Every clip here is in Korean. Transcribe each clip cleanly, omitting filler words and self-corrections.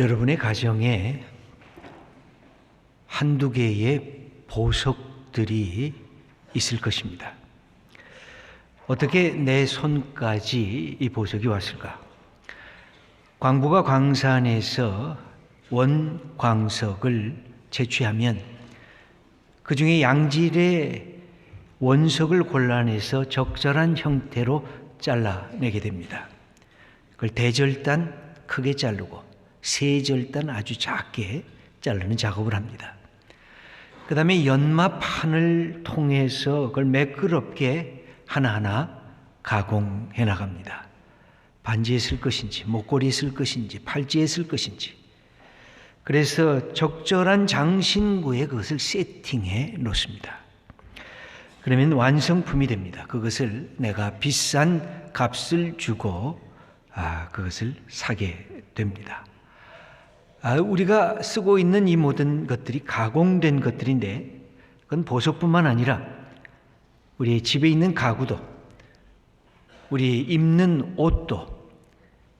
여러분의 가정에 한두 개의 보석들이 있을 것입니다. 어떻게 내 손까지 이 보석이 왔을까? 광부가 광산에서 원광석을 채취하면 그 중에 양질의 원석을 골라내서 적절한 형태로 잘라내게 됩니다. 그걸 대절단 크게 자르고 세절단 아주 작게 자르는 작업을 합니다. 그 다음에 연마판을 통해서 그걸 매끄럽게 하나하나 가공해 나갑니다. 반지에 쓸 것인지, 목걸이에 쓸 것인지, 팔찌에 쓸 것인지. 그래서 적절한 장신구에 그것을 세팅해 놓습니다. 그러면 완성품이 됩니다. 그것을 내가 비싼 값을 주고 그것을 사게 됩니다. 우리가 쓰고 있는 이 모든 것들이 가공된 것들인데 그건 보석뿐만 아니라 우리 집에 있는 가구도, 우리 입는 옷도,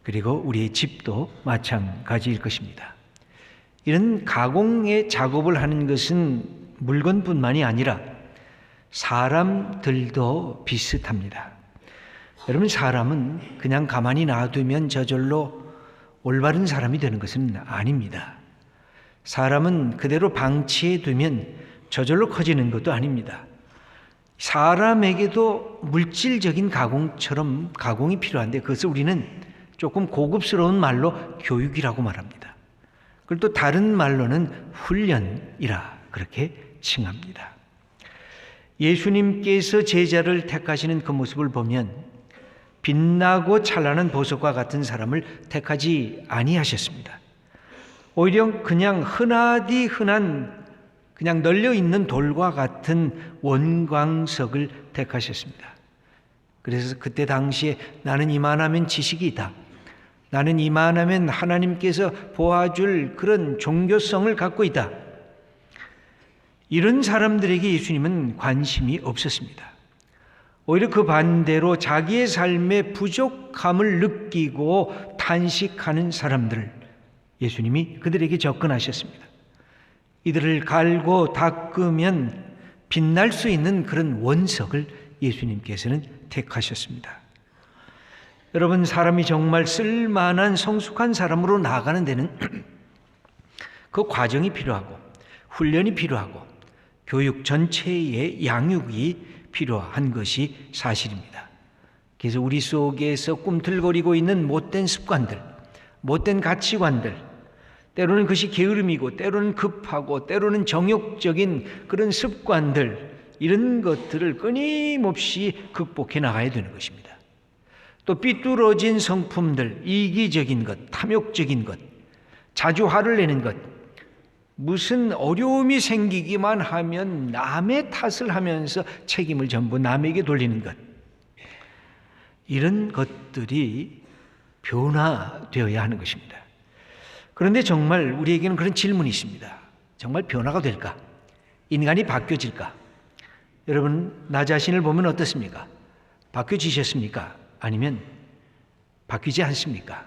그리고 우리의 집도 마찬가지일 것입니다. 이런 가공의 작업을 하는 것은 물건뿐만이 아니라 사람들도 비슷합니다. 여러분, 사람은 그냥 가만히 놔두면 저절로 올바른 사람이 되는 것은 아닙니다. 사람은 그대로 방치해 두면 저절로 커지는 것도 아닙니다. 사람에게도 물질적인 가공처럼 가공이 필요한데 그것을 우리는 조금 고급스러운 말로 교육이라고 말합니다. 그리고 또 다른 말로는 훈련이라 그렇게 칭합니다. 예수님께서 제자를 택하시는 그 모습을 보면 빛나고 찬란한 보석과 같은 사람을 택하지 아니하셨습니다. 오히려 그냥 흔하디 흔한 그냥 널려있는 돌과 같은 원광석을 택하셨습니다. 그래서 그때 당시에 나는 이만하면 지식이 있다, 나는 이만하면 하나님께서 보아줄 그런 종교성을 갖고 있다, 이런 사람들에게 예수님은 관심이 없었습니다. 오히려 그 반대로 자기의 삶의 부족함을 느끼고 탄식하는 사람들을 예수님이 그들에게 접근하셨습니다. 이들을 갈고 닦으면 빛날 수 있는 그런 원석을 예수님께서는 택하셨습니다. 여러분, 사람이 정말 쓸만한 성숙한 사람으로 나아가는 데는 그 과정이 필요하고 훈련이 필요하고 교육 전체의 양육이 필요한 것이 사실입니다. 그래서 우리 속에서 꿈틀거리고 있는 못된 습관들, 못된 가치관들, 때로는 그것이 게으름이고 때로는 급하고 때로는 정욕적인 그런 습관들, 이런 것들을 끊임없이 극복해 나가야 되는 것입니다. 또 삐뚤어진 성품들, 이기적인 것, 탐욕적인 것, 자주 화를 내는 것, 무슨 어려움이 생기기만 하면 남의 탓을 하면서 책임을 전부 남에게 돌리는 것, 이런 것들이 변화되어야 하는 것입니다. 그런데 정말 우리에게는 그런 질문이 있습니다. 정말 변화가 될까? 인간이 바뀌어질까? 여러분, 나 자신을 보면 어떻습니까? 바뀌어지셨습니까? 아니면 바뀌지 않습니까?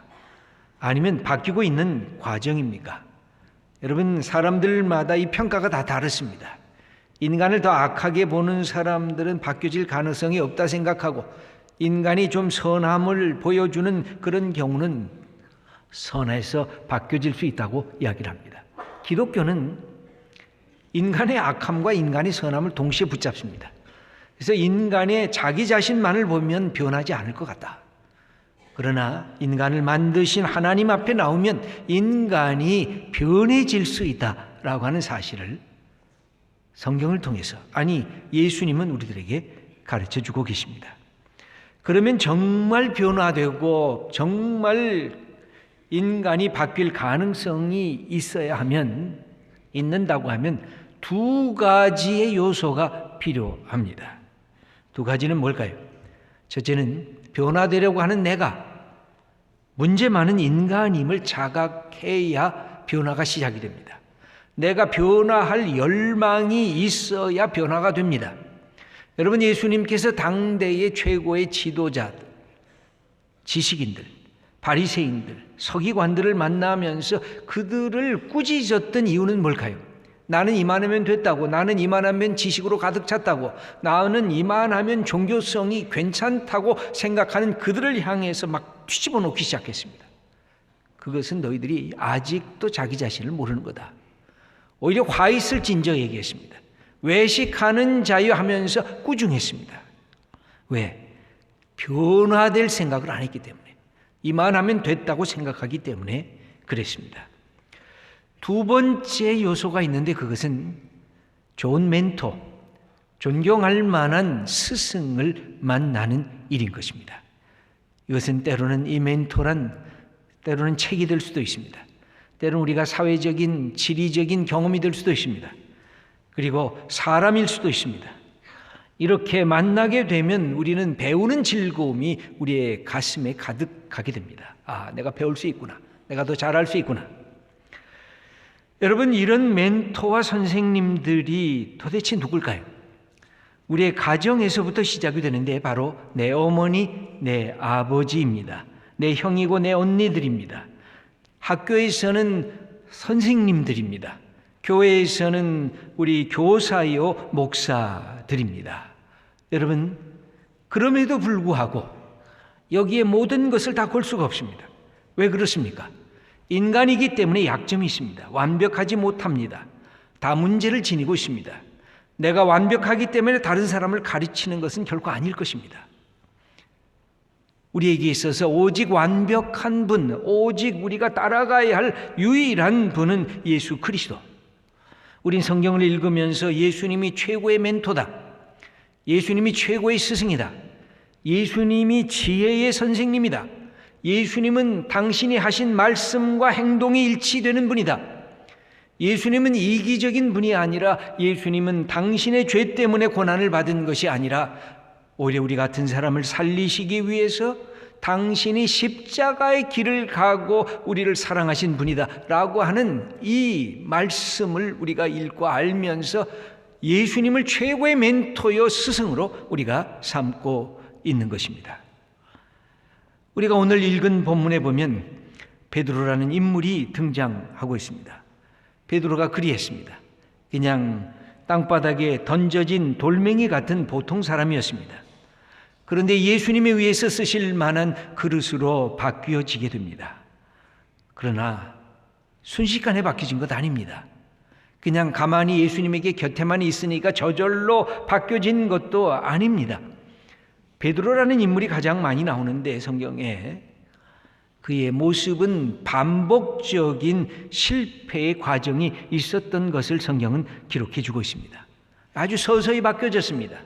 아니면 바뀌고 있는 과정입니까? 여러분, 사람들마다 이 평가가 다 다릅니다. 인간을 더 악하게 보는 사람들은 바뀌어질 가능성이 없다 생각하고, 인간이 좀 선함을 보여주는 그런 경우는 선해서 바뀌어질 수 있다고 이야기를 합니다. 기독교는 인간의 악함과 인간의 선함을 동시에 붙잡습니다. 그래서 인간의 자기 자신만을 보면 변하지 않을 것 같다. 그러나 인간을 만드신 하나님 앞에 나오면 인간이 변해질 수 있다라고 하는 사실을 성경을 통해서, 아니 예수님은 우리들에게 가르쳐주고 계십니다. 그러면 정말 변화되고 정말 인간이 바뀔 가능성이 있는다고 하면 두 가지의 요소가 필요합니다. 두 가지는 뭘까요? 첫째는 변화되려고 하는 내가 문제 많은 인간임을 자각해야 변화가 시작이 됩니다. 내가 변화할 열망이 있어야 변화가 됩니다. 여러분, 예수님께서 당대의 최고의 지도자, 지식인들, 바리새인들, 서기관들을 만나면서 그들을 꾸짖었던 이유는 뭘까요? 나는 이만하면 됐다고, 나는 이만하면 지식으로 가득 찼다고, 나는 이만하면 종교성이 괜찮다고 생각하는 그들을 향해서 막 뒤집어 놓기 시작했습니다. 그것은 너희들이 아직도 자기 자신을 모르는 거다. 오히려 화 있을 진저 얘기했습니다. 외식하는 자유 하면서 꾸중했습니다. 왜? 변화될 생각을 안 했기 때문에, 이만하면 됐다고 생각하기 때문에 그랬습니다. 두 번째 요소가 있는데 그것은 좋은 멘토, 존경할 만한 스승을 만나는 일인 것입니다. 이것은 때로는 이 멘토란 때로는 책이 될 수도 있습니다. 때로는 우리가 사회적인, 지리적인 경험이 될 수도 있습니다. 그리고 사람일 수도 있습니다. 이렇게 만나게 되면 우리는 배우는 즐거움이 우리의 가슴에 가득하게 됩니다. 아, 내가 배울 수 있구나. 내가 더 잘할 수 있구나. 여러분, 이런 멘토와 선생님들이 도대체 누굴까요? 우리의 가정에서부터 시작이 되는데 바로 내 어머니, 내 아버지입니다. 내 형이고 내 언니들입니다. 학교에서는 선생님들입니다. 교회에서는 우리 교사요 목사들입니다. 여러분, 그럼에도 불구하고 여기에 모든 것을 다 걸 수가 없습니다. 왜 그렇습니까? 인간이기 때문에 약점이 있습니다. 완벽하지 못합니다. 다 문제를 지니고 있습니다. 내가 완벽하기 때문에 다른 사람을 가르치는 것은 결코 아닐 것입니다. 우리에게 있어서 오직 완벽한 분, 오직 우리가 따라가야 할 유일한 분은 예수 그리스도. 우린 성경을 읽으면서 예수님이 최고의 멘토다. 예수님이 최고의 스승이다. 예수님이 지혜의 선생님이다. 예수님은 당신이 하신 말씀과 행동이 일치되는 분이다. 예수님은 이기적인 분이 아니라 예수님은 당신의 죄 때문에 고난을 받은 것이 아니라 오히려 우리 같은 사람을 살리시기 위해서 당신이 십자가의 길을 가고 우리를 사랑하신 분이다 라고 하는 이 말씀을 우리가 읽고 알면서 예수님을 최고의 멘토요 스승으로 우리가 삼고 있는 것입니다. 우리가 오늘 읽은 본문에 보면 베드로라는 인물이 등장하고 있습니다. 베드로가 그리했습니다. 그냥 땅바닥에 던져진 돌멩이 같은 보통 사람이었습니다. 그런데 예수님에 의해서 쓰실 만한 그릇으로 바뀌어지게 됩니다. 그러나 순식간에 바뀌어진 것 아닙니다. 그냥 가만히 예수님에게 곁에만 있으니까 저절로 바뀌어진 것도 아닙니다. 베드로라는 인물이 가장 많이 나오는데 성경에 그의 모습은 반복적인 실패의 과정이 있었던 것을 성경은 기록해 주고 있습니다. 아주 서서히 바뀌어졌습니다.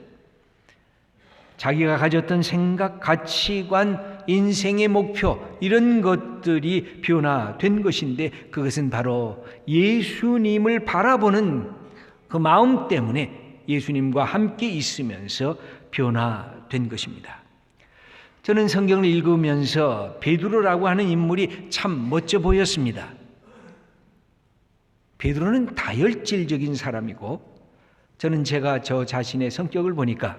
자기가 가졌던 생각, 가치관, 인생의 목표 이런 것들이 변화된 것인데 그것은 바로 예수님을 바라보는 그 마음 때문에 예수님과 함께 있으면서 변화된 것입니다. 저는 성경을 읽으면서 베드로라고 하는 인물이 참 멋져 보였습니다. 베드로는 다혈질적인 사람이고 저는 제가 저 자신의 성격을 보니까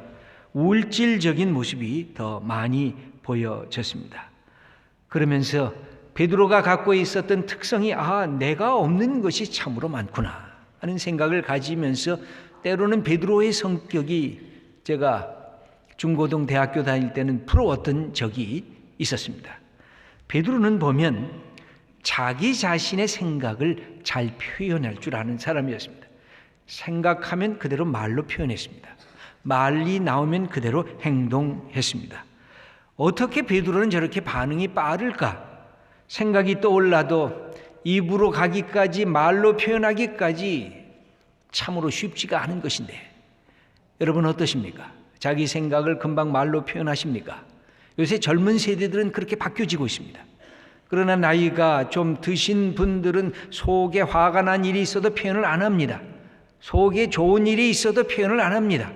우울질적인 모습이 더 많이 보여졌습니다. 그러면서 베드로가 갖고 있었던 특성이 내가 없는 것이 참으로 많구나 하는 생각을 가지면서 때로는 베드로의 성격이 제가 중고등 대학교 다닐 때는 부러웠던 적이 있었습니다. 베드로는 보면 자기 자신의 생각을 잘 표현할 줄 아는 사람이었습니다. 생각하면 그대로 말로 표현했습니다. 말이 나오면 그대로 행동했습니다. 어떻게 베드로는 저렇게 반응이 빠를까? 생각이 떠올라도 입으로 가기까지 말로 표현하기까지 참으로 쉽지가 않은 것인데 여러분 어떠십니까? 자기 생각을 금방 말로 표현하십니까? 요새 젊은 세대들은 그렇게 바뀌어지고 있습니다. 그러나 나이가 좀 드신 분들은 속에 화가 난 일이 있어도 표현을 안 합니다. 속에 좋은 일이 있어도 표현을 안 합니다.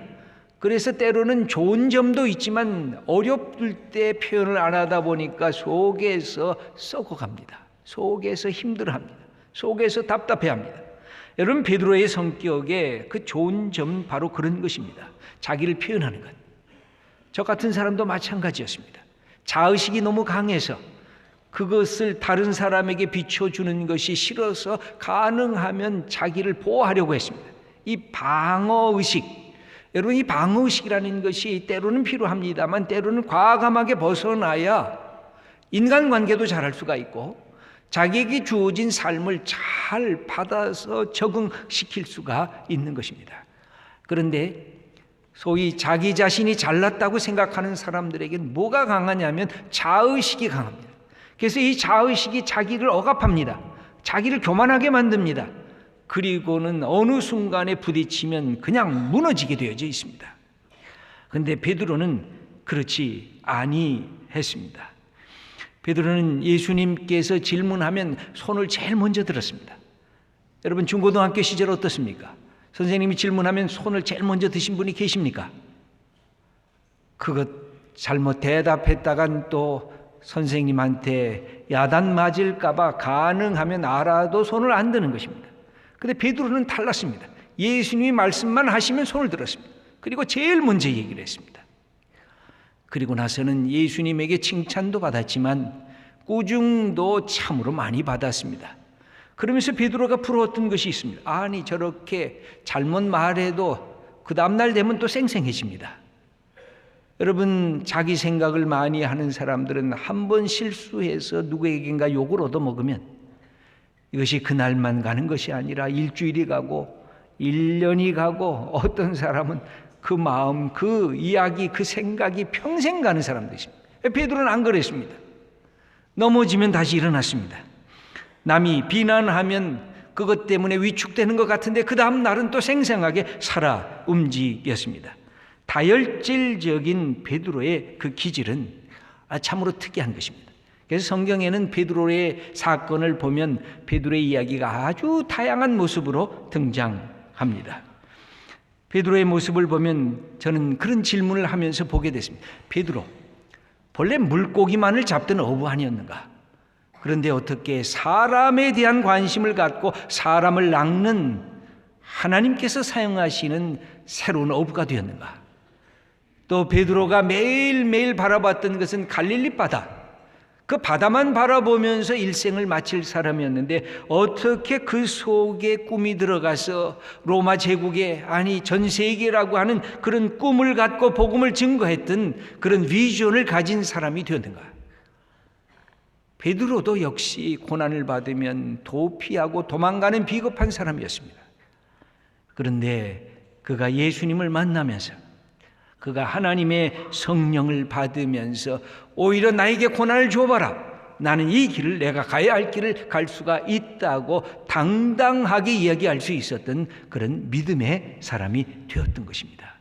그래서 때로는 좋은 점도 있지만 어렵을 때 표현을 안 하다 보니까 속에서 썩어갑니다. 속에서 힘들어합니다. 속에서 답답해합니다. 여러분 베드로의 성격에 그 좋은 점 바로 그런 것입니다. 자기를 표현하는 것. 저 같은 사람도 마찬가지였습니다. 자의식이 너무 강해서 그것을 다른 사람에게 비춰주는 것이 싫어서 가능하면 자기를 보호하려고 했습니다. 이 방어의식, 여러분, 이 방어의식이라는 것이 때로는 필요합니다만 때로는 과감하게 벗어나야 인간관계도 잘할 수가 있고 자기에게 주어진 삶을 잘 받아서 적응시킬 수가 있는 것입니다. 그런데 소위 자기 자신이 잘났다고 생각하는 사람들에게는 뭐가 강하냐면 자의식이 강합니다. 그래서 이 자의식이 자기를 억압합니다. 자기를 교만하게 만듭니다. 그리고는 어느 순간에 부딪히면 그냥 무너지게 되어져 있습니다. 그런데 베드로는 그렇지 아니했습니다. 베드로는 예수님께서 질문하면 손을 제일 먼저 들었습니다. 여러분, 중고등학교 시절 어떻습니까? 선생님이 질문하면 손을 제일 먼저 드신 분이 계십니까? 그것 잘못 대답했다간 또 선생님한테 야단 맞을까봐 가능하면 알아도 손을 안 드는 것입니다. 그런데 베드로는 달랐습니다. 예수님이 말씀만 하시면 손을 들었습니다. 그리고 제일 먼저 얘기를 했습니다. 그리고 나서는 예수님에게 칭찬도 받았지만 꾸중도 참으로 많이 받았습니다. 그러면서 베드로가 부러웠던 것이 있습니다. 아니, 저렇게 잘못 말해도 그 다음날 되면 또 쌩쌩해집니다. 여러분, 자기 생각을 많이 하는 사람들은 한 번 실수해서 누구에겐가 욕을 얻어먹으면 이것이 그날만 가는 것이 아니라 일주일이 가고 1년이 가고 어떤 사람은 그 마음, 그 이야기, 그 생각이 평생 가는 사람도 있습니다. 베드로는 안 그랬습니다. 넘어지면 다시 일어났습니다. 남이 비난하면 그것 때문에 위축되는 것 같은데 그 다음 날은 또 생생하게 살아 움직였습니다. 다혈질적인 베드로의 그 기질은 참으로 특이한 것입니다. 그래서 성경에는 베드로의 사건을 보면 베드로의 이야기가 아주 다양한 모습으로 등장합니다. 베드로의 모습을 보면 저는 그런 질문을 하면서 보게 됐습니다. 베드로, 본래 물고기만을 잡던 어부 아니었는가? 그런데 어떻게 사람에 대한 관심을 갖고 사람을 낚는 하나님께서 사용하시는 새로운 어부가 되었는가? 또 베드로가 매일매일 바라봤던 것은 갈릴리 바다, 그 바다만 바라보면서 일생을 마칠 사람이었는데 어떻게 그 속에 꿈이 들어가서 로마 제국에, 아니 전 세계라고 하는 그런 꿈을 갖고 복음을 증거했던 그런 비전을 가진 사람이 되었는가? 베드로도 역시 고난을 받으면 도피하고 도망가는 비겁한 사람이었습니다. 그런데 그가 예수님을 만나면서, 그가 하나님의 성령을 받으면서 오히려 나에게 고난을 줘봐라, 나는 이 길을, 내가 가야 할 길을 갈 수가 있다고 당당하게 이야기할 수 있었던 그런 믿음의 사람이 되었던 것입니다.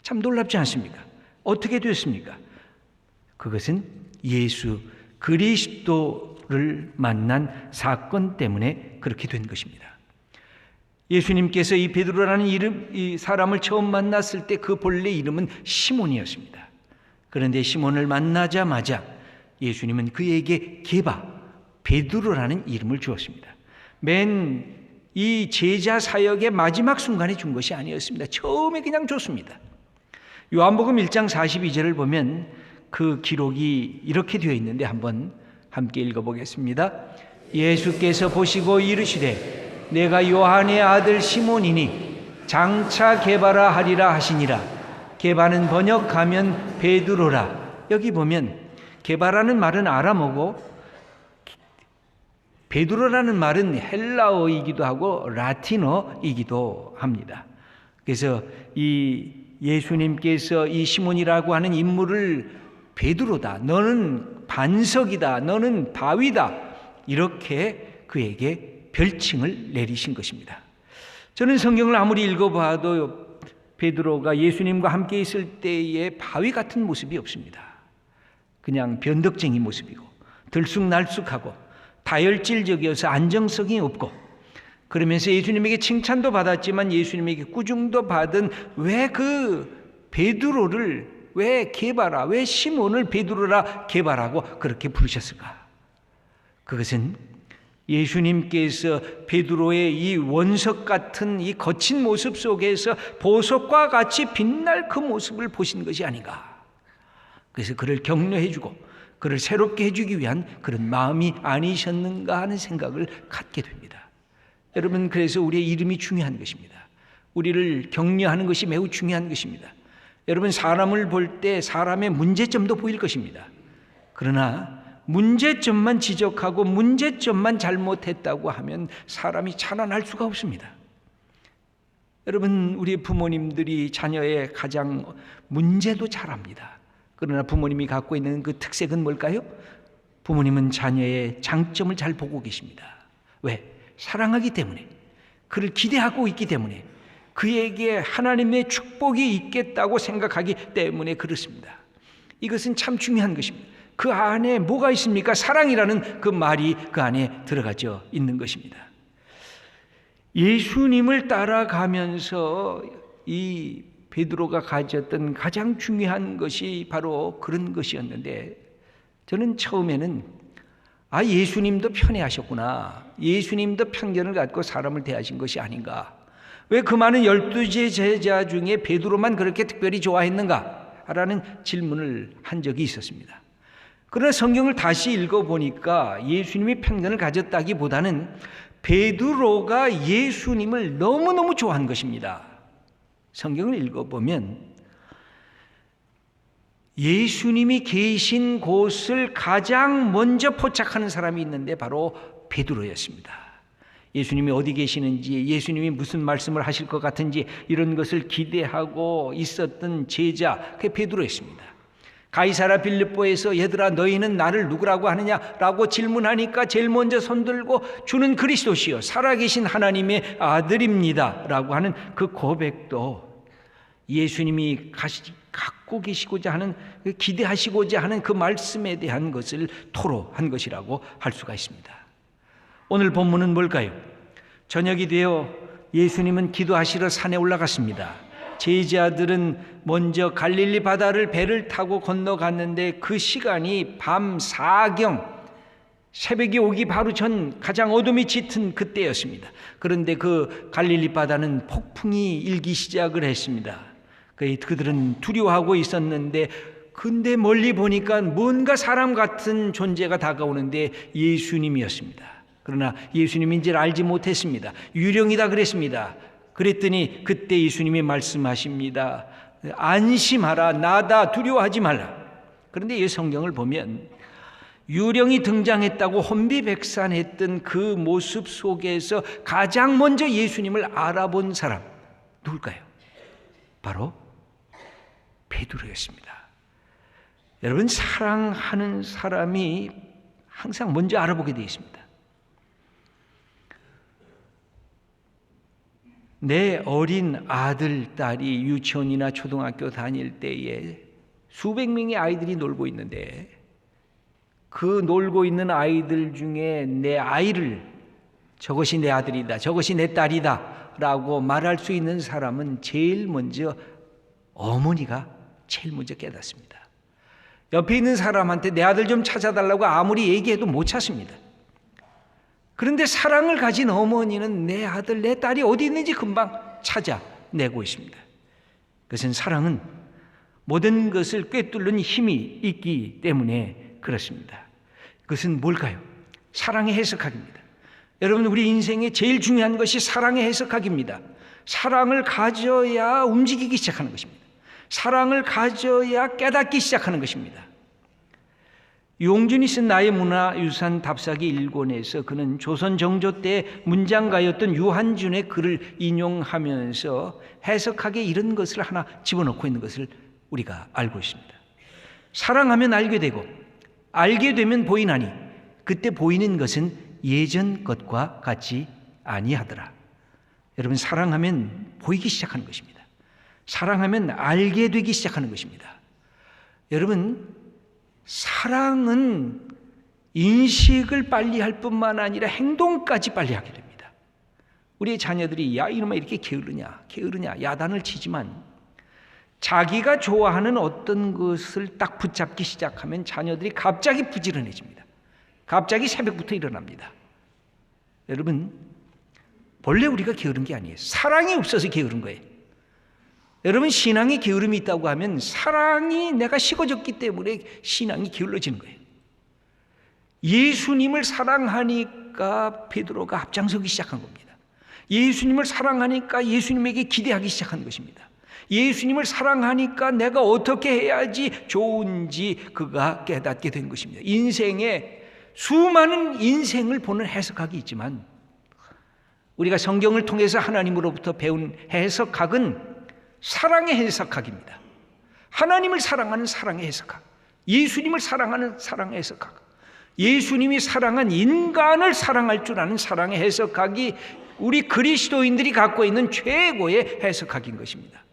참 놀랍지 않습니까? 어떻게 되었습니까? 그것은 예수 그리스도를 만난 사건 때문에 그렇게 된 것입니다. 예수님께서 이 베드로라는 이 사람을 처음 만났을 때 그 본래 이름은 시몬이었습니다. 그런데 시몬을 만나자마자 예수님은 그에게 게바, 베드로라는 이름을 주었습니다. 맨 이 제자 사역의 마지막 순간에 준 것이 아니었습니다. 처음에 그냥 줬습니다. 요한복음 1장 42절을 보면 그 기록이 이렇게 되어 있는데 한번 함께 읽어보겠습니다. 예수께서 보시고 이르시되 내가 요한의 아들 시몬이니 장차 게바라 하리라 하시니라. 게바는 번역하면 베드로라. 여기 보면 게바라는 말은 아람어고 베드로라는 말은 헬라어이기도 하고 라틴어이기도 합니다. 그래서 이 예수님께서 이 시몬이라고 하는 인물을 베드로다, 너는 반석이다, 너는 바위다, 이렇게 그에게 별칭을 내리신 것입니다. 저는 성경을 아무리 읽어봐도 베드로가 예수님과 함께 있을 때의 바위 같은 모습이 없습니다. 그냥 변덕쟁이 모습이고 들쑥날쑥하고 다혈질적이어서 안정성이 없고, 그러면서 예수님에게 칭찬도 받았지만 예수님에게 꾸중도 받은 왜 그 베드로를 왜 게바라, 왜 시몬을 베드로라 게바라고 그렇게 부르셨을까? 그것은 예수님께서 베드로의 이 원석 같은 이 거친 모습 속에서 보석과 같이 빛날 그 모습을 보신 것이 아닌가. 그래서 그를 격려해 주고 그를 새롭게 해주기 위한 그런 마음이 아니셨는가 하는 생각을 갖게 됩니다. 여러분, 그래서 우리의 이름이 중요한 것입니다. 우리를 격려하는 것이 매우 중요한 것입니다. 여러분, 사람을 볼 때 사람의 문제점도 보일 것입니다. 그러나 문제점만 지적하고 문제점만 잘못했다고 하면 사람이 자라날 수가 없습니다. 여러분, 우리 부모님들이 자녀의 가장 문제도 잘 압니다. 그러나 부모님이 갖고 있는 그 특색은 뭘까요? 부모님은 자녀의 장점을 잘 보고 계십니다. 왜? 사랑하기 때문에, 그를 기대하고 있기 때문에, 그에게 하나님의 축복이 있겠다고 생각하기 때문에 그렇습니다. 이것은 참 중요한 것입니다. 그 안에 뭐가 있습니까? 사랑이라는 그 말이 그 안에 들어가져 있는 것입니다. 예수님을 따라가면서 이 베드로가 가졌던 가장 중요한 것이 바로 그런 것이었는데, 저는 처음에는 예수님도 편애하셨구나, 예수님도 편견을 갖고 사람을 대하신 것이 아닌가, 왜 그 많은 12 제자 중에 베드로만 그렇게 특별히 좋아했는가 라는 질문을 한 적이 있었습니다. 그러나 성경을 다시 읽어보니까 예수님이 편견을 가졌다기보다는 베드로가 예수님을 너무너무 좋아한 것입니다. 성경을 읽어보면 예수님이 계신 곳을 가장 먼저 포착하는 사람이 있는데 바로 베드로였습니다. 예수님이 어디 계시는지, 예수님이 무슨 말씀을 하실 것 같은지 이런 것을 기대하고 있었던 제자, 그게 베드로였습니다. 가이사랴 빌립보에서 얘들아 너희는 나를 누구라고 하느냐라고 질문하니까 제일 먼저 손들고 주는 그리스도시요 살아계신 하나님의 아들입니다 라고 하는 그 고백도 예수님이 갖고 계시고자 하는, 기대하시고자 하는 그 말씀에 대한 것을 토로한 것이라고 할 수가 있습니다. 오늘 본문은 뭘까요? 저녁이 되어 예수님은 기도하시러 산에 올라갔습니다. 제자들은 먼저 갈릴리 바다를 배를 타고 건너갔는데 그 시간이 밤 4경, 새벽이 오기 바로 전 가장 어둠이 짙은 그때였습니다. 그런데 그 갈릴리 바다는 폭풍이 일기 시작을 했습니다. 그들은 두려워하고 있었는데, 근데 멀리 보니까 뭔가 사람 같은 존재가 다가오는데 예수님이었습니다. 그러나 예수님인지를 알지 못했습니다. 유령이다 그랬습니다. 그랬더니 그때 예수님이 말씀하십니다. 안심하라, 나다, 두려워하지 말라. 그런데 이 성경을 보면 유령이 등장했다고 혼비백산했던 그 모습 속에서 가장 먼저 예수님을 알아본 사람 누굴까요? 바로 베드로였습니다. 여러분, 사랑하는 사람이 항상 먼저 알아보게 되어 있습니다. 내 어린 아들, 딸이 유치원이나 초등학교 다닐 때에 수백 명의 아이들이 놀고 있는데, 그 놀고 있는 아이들 중에 내 아이를 저것이 내 아들이다, 저것이 내 딸이다 라고 말할 수 있는 사람은 제일 먼저 어머니가 제일 먼저 깨닫습니다. 옆에 있는 사람한테 내 아들 좀 찾아달라고 아무리 얘기해도 못 찾습니다. 그런데 사랑을 가진 어머니는 내 아들, 내 딸이 어디 있는지 금방 찾아내고 있습니다. 그것은 사랑은 모든 것을 꿰뚫는 힘이 있기 때문에 그렇습니다. 그것은 뭘까요? 사랑의 해석학입니다. 여러분, 우리 인생에 제일 중요한 것이 사랑의 해석학입니다. 사랑을 가져야 움직이기 시작하는 것입니다. 사랑을 가져야 깨닫기 시작하는 것입니다. 용준이 쓴 나의 문화유산 답사기 1권에서 그는 조선 정조 때 문장가였던 유한준의 글을 인용하면서 해석하게 이런 것을 하나 집어넣고 있는 것을 우리가 알고 있습니다. 사랑하면 알게 되고 알게 되면 보이나니 그때 보이는 것은 예전 것과 같지 아니하더라. 여러분, 사랑하면 보이기 시작하는 것입니다. 사랑하면 알게 되기 시작하는 것입니다. 여러분, 사랑은 인식을 빨리 할 뿐만 아니라 행동까지 빨리 하게 됩니다. 우리의 자녀들이 야 이놈아 이렇게 게으르냐 야단을 치지만 자기가 좋아하는 어떤 것을 딱 붙잡기 시작하면 자녀들이 갑자기 부지런해집니다. 갑자기 새벽부터 일어납니다. 여러분, 본래 우리가 게으른 게 아니에요. 사랑이 없어서 게으른 거예요. 여러분, 신앙에 게으름이 있다고 하면 사랑이 내가 식어졌기 때문에 신앙이 게을러지는 거예요. 예수님을 사랑하니까 베드로가 앞장서기 시작한 겁니다. 예수님을 사랑하니까 예수님에게 기대하기 시작한 것입니다. 예수님을 사랑하니까 내가 어떻게 해야지 좋은지 그가 깨닫게 된 것입니다. 인생에 수많은 인생을 보는 해석학이 있지만 우리가 성경을 통해서 하나님으로부터 배운 해석학은 사랑의 해석학입니다. 하나님을 사랑하는 사랑의 해석학, 예수님을 사랑하는 사랑의 해석학, 예수님이 사랑한 인간을 사랑할 줄 아는 사랑의 해석학이 우리 그리스도인들이 갖고 있는 최고의 해석학인 것입니다.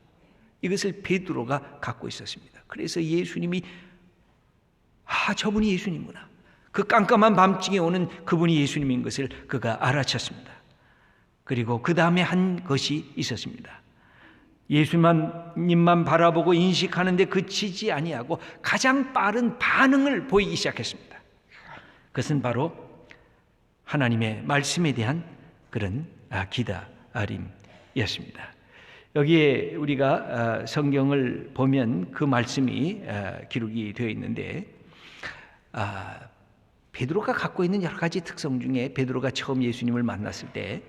이것을 베드로가 갖고 있었습니다. 그래서 예수님이 저분이 예수님이구나, 그 깜깜한 밤중에 오는 그분이 예수님인 것을 그가 알아챘습니다. 그리고 그 다음에 한 것이 있었습니다. 예수님만 바라보고 인식하는데 그치지 아니하고 가장 빠른 반응을 보이기 시작했습니다. 그것은 바로 하나님의 말씀에 대한 그런 기다림이었습니다. 여기에 우리가 성경을 보면 그 말씀이 기록이 되어 있는데, 베드로가 갖고 있는 여러 가지 특성 중에 베드로가 처음 예수님을 만났을 때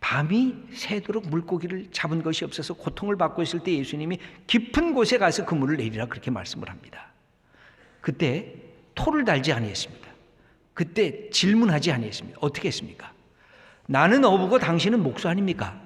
밤이 새도록 물고기를 잡은 것이 없어서 고통을 받고 있을 때 예수님이 깊은 곳에 가서 그물을 내리라 그렇게 말씀을 합니다. 그때 토를 달지 아니했습니다. 그때 질문하지 아니했습니다. 어떻게 했습니까? 나는 어부고 당신은 목수 아닙니까?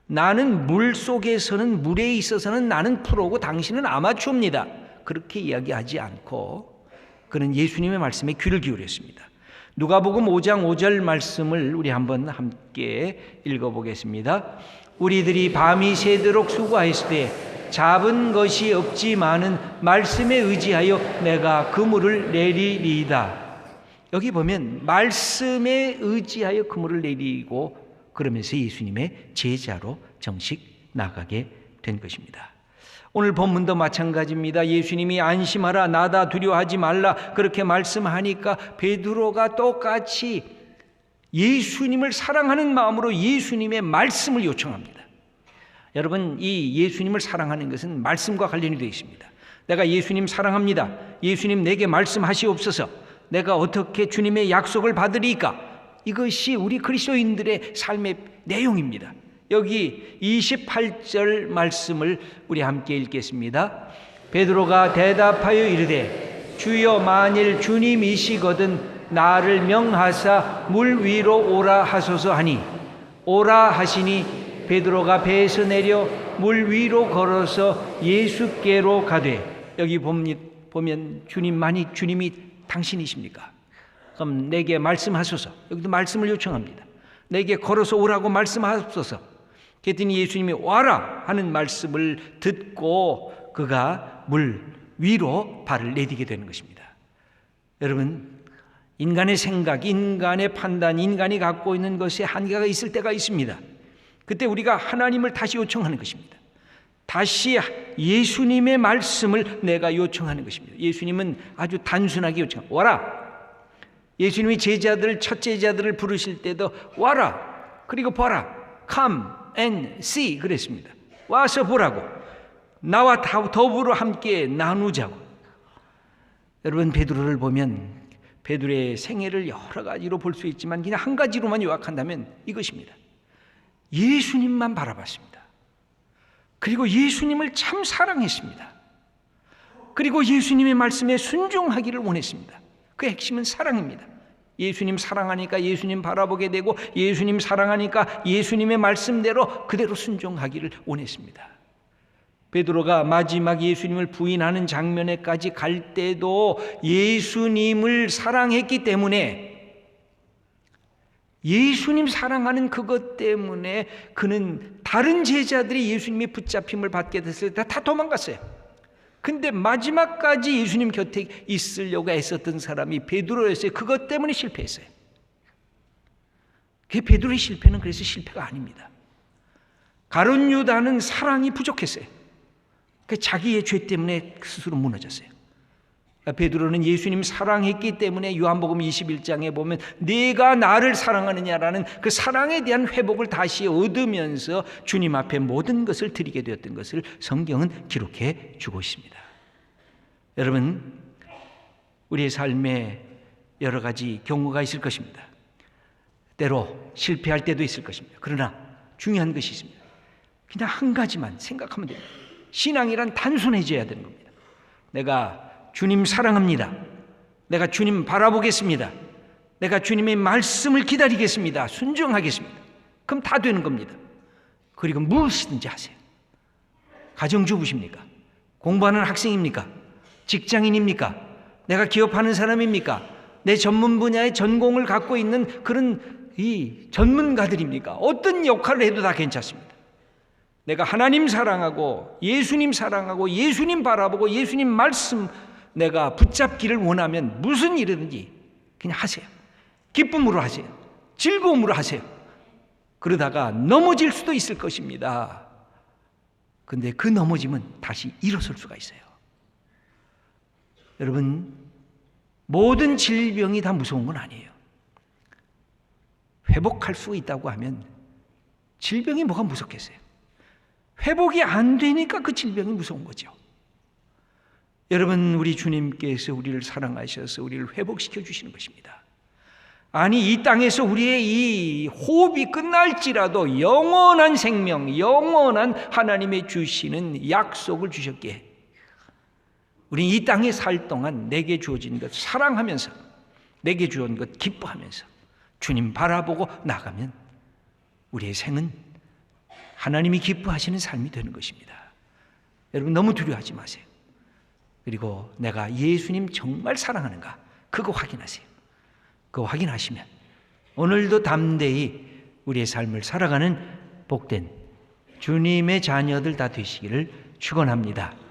나는 물 속에서는, 물에 있어서는 나는 프로고 당신은 아마추어입니다. 그렇게 이야기하지 않고 그는 예수님의 말씀에 귀를 기울였습니다. 누가복음 5장 5절 말씀을 우리 한번 함께 읽어보겠습니다. 우리들이 밤이 새도록 수고하였을 때 잡은 것이 없지만은 말씀에 의지하여 내가 그물을 내리리이다. 여기 보면 말씀에 의지하여 그물을 내리고 그러면서 예수님의 제자로 정식 나가게 된 것입니다. 오늘 본문도 마찬가지입니다. 예수님이 안심하라, 나다, 두려워하지 말라 그렇게 말씀하니까 베드로가 똑같이 예수님을 사랑하는 마음으로 예수님의 말씀을 요청합니다. 여러분, 이 예수님을 사랑하는 것은 말씀과 관련이 되어 있습니다. 내가 예수님 사랑합니다. 예수님 내게 말씀하시옵소서. 내가 어떻게 주님의 약속을 받으리까? 이것이 우리 그리스도인들의 삶의 내용입니다. 여기 28절 말씀을 우리 함께 읽겠습니다. 베드로가 대답하여 이르되 주여, 만일 주님이시거든 나를 명하사 물 위로 오라 하소서 하니, 오라 하시니 베드로가 배에서 내려 물 위로 걸어서 예수께로 가되. 여기 보면 주님이 당신이십니까? 그럼 내게 말씀하소서. 여기도 말씀을 요청합니다. 내게 걸어서 오라고 말씀하소서. 그랬더니 예수님이 와라 하는 말씀을 듣고 그가 물 위로 발을 내디게 되는 것입니다. 여러분, 인간의 생각, 인간의 판단, 인간이 갖고 있는 것에 한계가 있을 때가 있습니다. 그때 우리가 하나님을 다시 요청하는 것입니다. 다시 예수님의 말씀을 내가 요청하는 것입니다. 예수님은 아주 단순하게 요청합니다. 와라. 예수님이 첫 제자들을 부르실 때도 와라, 그리고 보라, come and see 그랬습니다. 와서 보라고, 나와 더불어 함께 나누자고. 여러분, 베드로를 보면 베드로의 생애를 여러 가지로 볼 수 있지만 그냥 한 가지로만 요약한다면 이것입니다. 예수님만 바라봤습니다. 그리고 예수님을 참 사랑했습니다. 그리고 예수님의 말씀에 순종하기를 원했습니다. 그 핵심은 사랑입니다. 예수님 사랑하니까 예수님 바라보게 되고, 예수님 사랑하니까 예수님의 말씀대로 그대로 순종하기를 원했습니다. 베드로가 마지막 예수님을 부인하는 장면에까지 갈 때도 예수님을 사랑했기 때문에, 예수님 사랑하는 그것 때문에 그는 다른 제자들이 예수님의 붙잡힘을 받게 됐을 때 다 도망갔어요. 근데 마지막까지 예수님 곁에 있으려고 애썼던 사람이 베드로였어요. 그것 때문에 실패했어요. 그 베드로의 실패는 그래서 실패가 아닙니다. 가룟 유다는 사랑이 부족했어요. 그 자기의 죄 때문에 스스로 무너졌어요. 베드로는 예수님 사랑했기 때문에 요한복음 21장에 보면 네가 나를 사랑하느냐라는 그 사랑에 대한 회복을 다시 얻으면서 주님 앞에 모든 것을 드리게 되었던 것을 성경은 기록해 주고 있습니다. 여러분, 우리의 삶에 여러 가지 경우가 있을 것입니다. 때로 실패할 때도 있을 것입니다. 그러나 중요한 것이 있습니다. 그냥 한 가지만 생각하면 됩니다. 신앙이란 단순해져야 되는 겁니다. 내가 주님 사랑합니다. 내가 주님 바라보겠습니다. 내가 주님의 말씀을 기다리겠습니다. 순종하겠습니다. 그럼 다 되는 겁니다. 그리고 무엇이든지 하세요. 가정주부십니까? 공부하는 학생입니까? 직장인입니까? 내가 기업하는 사람입니까? 내 전문 분야의 전공을 갖고 있는 그런 이 전문가들입니까? 어떤 역할을 해도 다 괜찮습니다. 내가 하나님 사랑하고 예수님 바라보고 예수님 말씀 내가 붙잡기를 원하면 무슨 일이든지 그냥 하세요. 기쁨으로 하세요. 즐거움으로 하세요. 그러다가 넘어질 수도 있을 것입니다. 근데 그 넘어짐은 다시 일어설 수가 있어요. 여러분, 모든 질병이 다 무서운 건 아니에요. 회복할 수 있다고 하면 질병이 뭐가 무섭겠어요? 회복이 안 되니까 그 질병이 무서운 거죠. 여러분, 우리 주님께서 우리를 사랑하셔서 우리를 회복시켜 주시는 것입니다. 아니, 이 땅에서 우리의 이 호흡이 끝날지라도 영원한 생명, 영원한 하나님의 주시는 약속을 주셨기에 우리 이 땅에 살 동안 내게 주어진 것 사랑하면서, 내게 주어진 것 기뻐하면서 주님 바라보고 나가면 우리의 생은 하나님이 기뻐하시는 삶이 되는 것입니다. 여러분, 너무 두려워하지 마세요. 그리고 내가 예수님 정말 사랑하는가, 그거 확인하세요. 그거 확인하시면 오늘도 담대히 우리의 삶을 살아가는 복된 주님의 자녀들 다 되시기를 축원합니다.